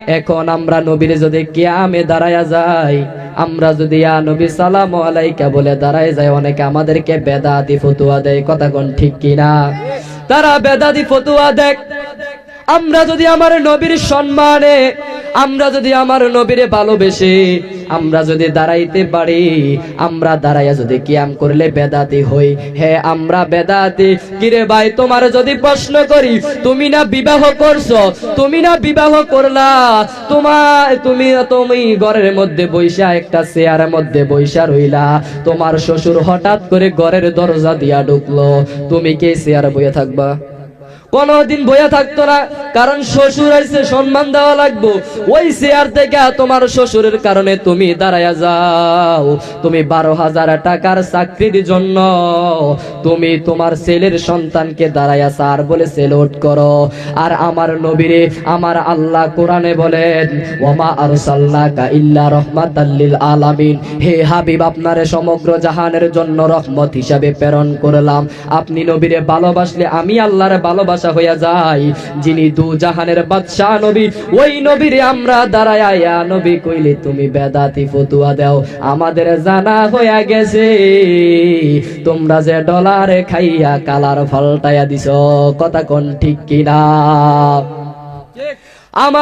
এখন আমরা নবীর যদি কিয়ামে দাঁড়ায়া যাই, আমরা যদি ইয়া নবী সালামু আলাইকা বলে দাঁড়ায় যাই, অনেকে আমাদেরকে বেদাতি ফতোয়া দেয়। কথা কোন ঠিক কিনা? তারা বেদাতি ফতোয়া দেয়। আমরা যদি আমার নবীর সম্মানে, আমরা যদি আমার নবীরে ভালোবেসে আমরা যদি দাঁড়াইতে পারি, আমরা দাঁড়াইয়া যদি কিয়াম করলে বেদাতি হই। হে আমরা বেদাতি। কিরে ভাই, তোমার যদি প্রশ্ন করি, তুমি না বিবাহ করছো, তুমি না বিবাহ করলা, তুমি ঘরের মধ্যে বইসা একটা চেয়ারের মধ্যে বইসা রইলা, তোমার শ্বশুর হঠাৎ করে ঘরের দরজা দিয়া ঢুকলো, তুমি কি চেয়ারে বইয়া থাকবা? কোনদিন বইয়া থাকতো না। কারণ শ্বশুর আইছে, সম্মান দেওয়া লাগবো। ওই চেয়ার থেকে তোমার শ্বশুরের কারণে তুমি দাঁড়ায়া যাও। তুমি 12,000 টাকার চাকরির জন্য তুমি তোমার ছেলের সন্তানকে দাঁড়ায়া স্যার বলে সেলুট করো। আর আমার নবীরে আমার আল্লাহ কোরআনে বলেন, ওয়ামা আরসালনাকা ইল্লা রাহমাতাল লিল আলামিন। হে হাবিব, আপনারে সমগ্র জাহানের জন্য রহমত হিসাবে প্রেরণ করলাম। আপনি নবীরে ভালোবাসলে আমি আল্লাহর ভালোবাসা হইয়া যায়। যিনি দু জাহানের বাদশাহ নবী, ওই নবীরে আমরা দাঁড়ায়া ইয়া নবী কইলে তুমি বেদাতি ফতোয়া দাও। আমাদের জানা হইয়া গেছে তোমরা যে ডলারে খাইয়া কালার ফাল্টাইয়া দিছো। কথা কোন ঠিক কিনা?